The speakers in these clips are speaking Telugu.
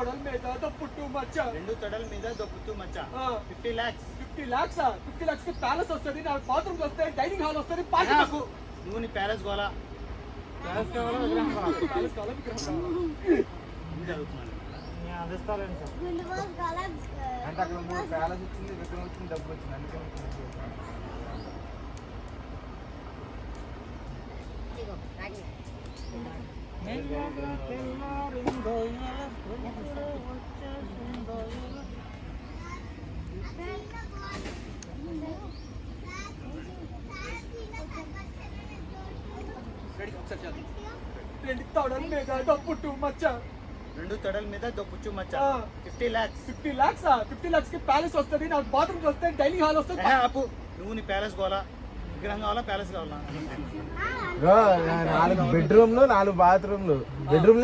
రెండు తొడల మీద దొప్పుతూ మచ్చ 50 lakhs 50 lakhs 50 lakhs కి ప్యాలెస్ వస్తుంది, నాకు బాత్రూమ్స్ వస్తాయి, డైనింగ్ హాల్ వస్తుంది, నాకు నువ్వు నీ ప్యాలెస్ గోలా ప్యాలెస్ కావాలా విగ్రహం కావాలా? ప్యాలెస్ కావాలా విగ్రహం కావాలా? చదువుతున్నాను అంటే అక్కడ 3 ప్యాలెస్ వచ్చింది, విగ్రహం వచ్చింది, డబ్బు వచ్చింది, అందుకే రెండు తొడల మీద దొప్పుతూ మచ్చ రెండు తొడల మీద దొప్పుచు మచ్చ 50 lakhs 50 lakhs 50 lakhs కి ప్యాలెస్ వస్తుంది, నాకు బాత్రూమ్స్ వస్తాయి, డైనింగ్ హాల్ వస్తుంది. ఆపు నువ్వు నీ ప్యాలెస్ గోలా విగ్రహం కావాలా ప్యాలెస్ కావాలా 4 బెడ్రూమ్లు 4 బాత్రూమ్లు బెడ్రూమ్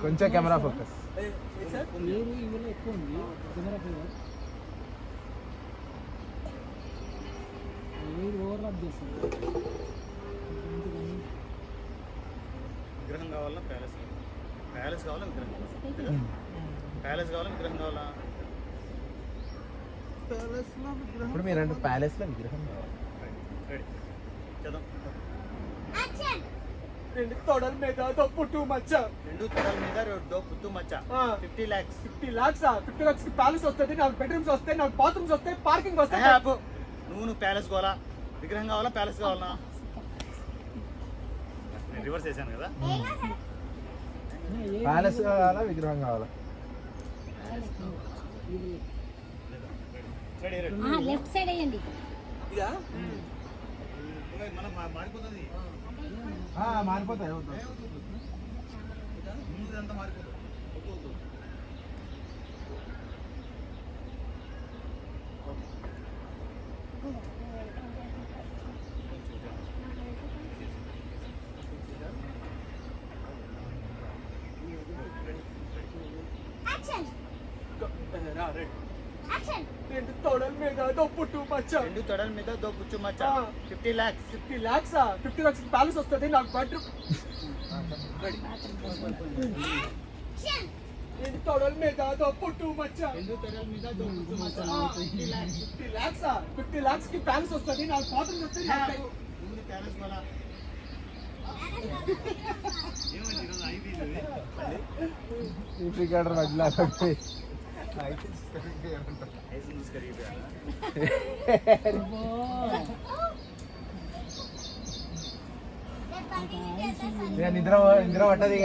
కొంచెం కెమెరా ఫోకస్ విగ్రహం కావాలా ప్యాలెస్ ప్యాలెస్ కావాలా విగ్రహం ప్యాలెస్ కావాలా విగ్రహం కావాలా ఇప్పుడు మీరు ప్యాలెస్ లో విగ్రహం రెడీ చదువు రెండు తొడల మీద దొప్పుతూ మచ్చ రెండు తొడల మీద దొప్పుతూ మచ్చ 50 lakhs 50 lakhs 50 lakhs కి ప్యాలెస్ వస్తుంది, నాకు బెడ్రూమ్స్ వస్తాయి, నాకు బాత్రూమ్స్ వస్తాయి, పార్కింగ్ వస్తాయి. ఆపు నువ్వు ప్యాలెస్ కావాలా విగ్రహం కావాలా ప్యాలెస్ కావాలా నేను రివర్స్ చేశాను కదా ప్యాలెస్ కావాలా విగ్రహం కావాలా లెఫ్ట్ సైడ్ అయ్యండి. ఇదా మనం మారిపోతుంది మారిపోతాయి ముందుదంతా మారిపోతుంది రెండు తొడల మీద దొప్పుతూ మచ్చ రెండు తొడల మీద దొప్పుచు మచ్చ 50 lakhs 50 lakhs 50 lakhs కి ప్యాలెస్ వస్తుంది, నాకు బెడ్రూమ్ రెండు తొడల మీద దొప్పుతూ మచ్చ రెండు తొడల మీద దొప్పుచు మచ్చ 50 lakhs కి ప్యాలెస్ వస్తుంది, నాకు బాత్రూమ్ వస్తుంది. నువ్వు ప్యాలెస్ కావాలా ఏమండి ఈరోజు అయిపోయింది రికార్డర్ మధ్యలో నిద్ర పట్టది